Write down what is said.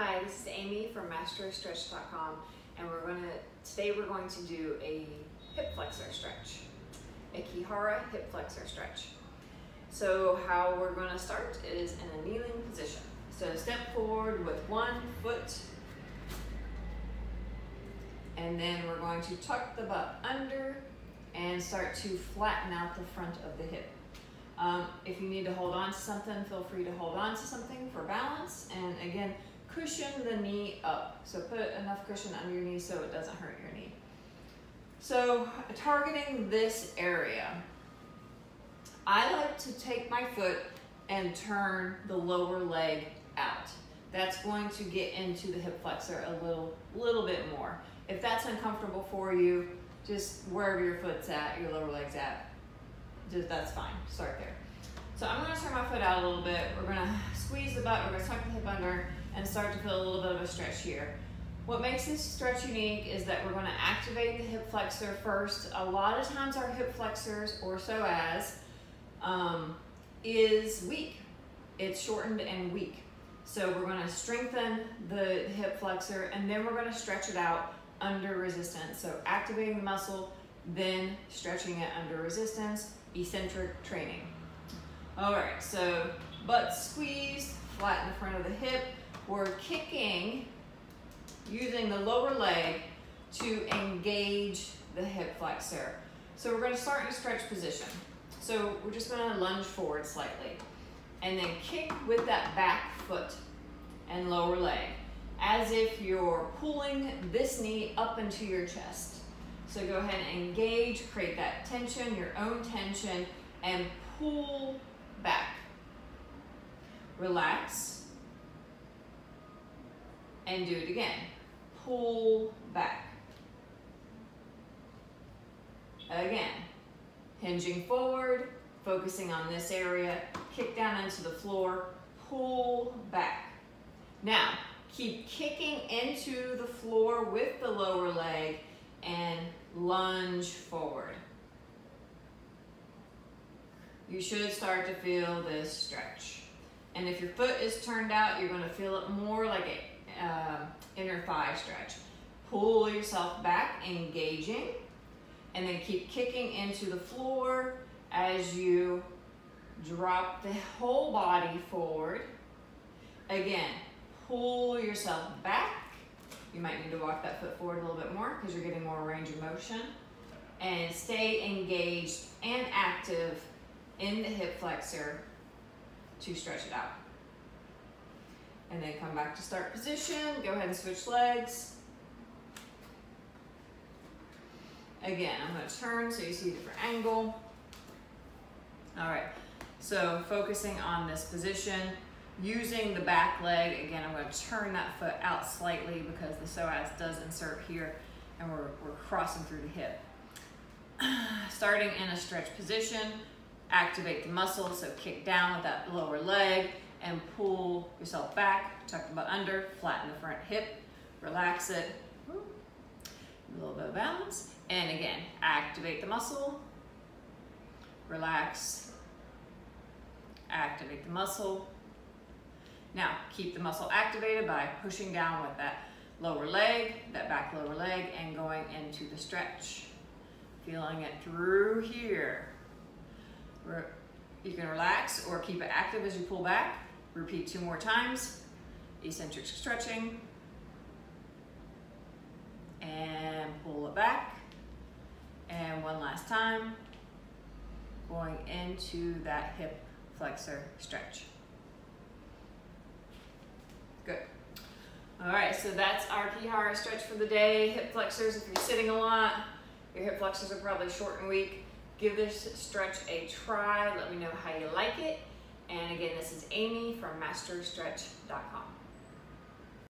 Hi, this is Amy from MastroStretch.com, and today we're going to do a hip flexor stretch, a Ki-Hara hip flexor stretch. So how we're going to start is in a kneeling position. So step forward with one foot, and then we're going to tuck the butt under and start to flatten out the front of the hip. If you need to hold on to something, feel free to hold on to something for balance. And again, cushion the knee up. So put enough cushion under your knee so it doesn't hurt your knee. So targeting this area, I like to take my foot and turn the lower leg out. That's going to get into the hip flexor a little bit more. If that's uncomfortable for you, just wherever your foot's at, your lower leg's at, that's fine, start there. So I'm gonna turn my foot out a little bit. We're gonna squeeze the butt, we're gonna tuck the hip under and start to feel a little bit of a stretch here. What makes this stretch unique is that we're gonna activate the hip flexor first. A lot of times our hip flexors, or psoas, is weak. It's shortened and weak. So we're gonna strengthen the hip flexor and then we're gonna stretch it out under resistance. So activating the muscle, then stretching it under resistance, eccentric training. All right, so butt squeezed, flatten the front of the hip. We're kicking, using the lower leg to engage the hip flexor. So we're gonna start in a stretch position. So we're just gonna lunge forward slightly and then kick with that back foot and lower leg as if you're pulling this knee up into your chest. So go ahead and engage, create that tension, your own tension, and pull back. Relax, and do it again. Pull back. Again, hinging forward, focusing on this area, kick down into the floor, pull back. Now, keep kicking into the floor with the lower leg and lunge forward. You should start to feel this stretch. And if your foot is turned out, you're gonna feel it more like an inner thigh stretch. Pull yourself back, engaging, and then keep kicking into the floor as you drop the whole body forward. Again, pull yourself back. You might need to walk that foot forward a little bit more because you're getting more range of motion. And stay engaged and active in the hip flexor to stretch it out. And then come back to start position. Go ahead and switch legs. Again, I'm going to turn so you see a different angle. All right, so focusing on this position, using the back leg. Again, I'm going to turn that foot out slightly because the psoas does insert here and we're crossing through the hip. Starting in a stretch position, activate the muscle, so kick down with that lower leg and pull yourself back, tuck the butt under, flatten the front hip, relax it, a little bit of balance, and again, activate the muscle, relax, activate the muscle. Now, keep the muscle activated by pushing down with that lower leg, that back lower leg, and going into the stretch. Feeling it through here. You can relax or keep it active as you pull back. Repeat 2 more times. Eccentric stretching. And pull it back. And one last time. Going into that hip flexor stretch. Good. All right, so that's our Ki-Hara stretch for the day. Hip flexors, if you're sitting a lot, your hip flexors are probably short and weak. Give this stretch a try. Let me know how you like it. And again, this is Amy from MastroStretch.com.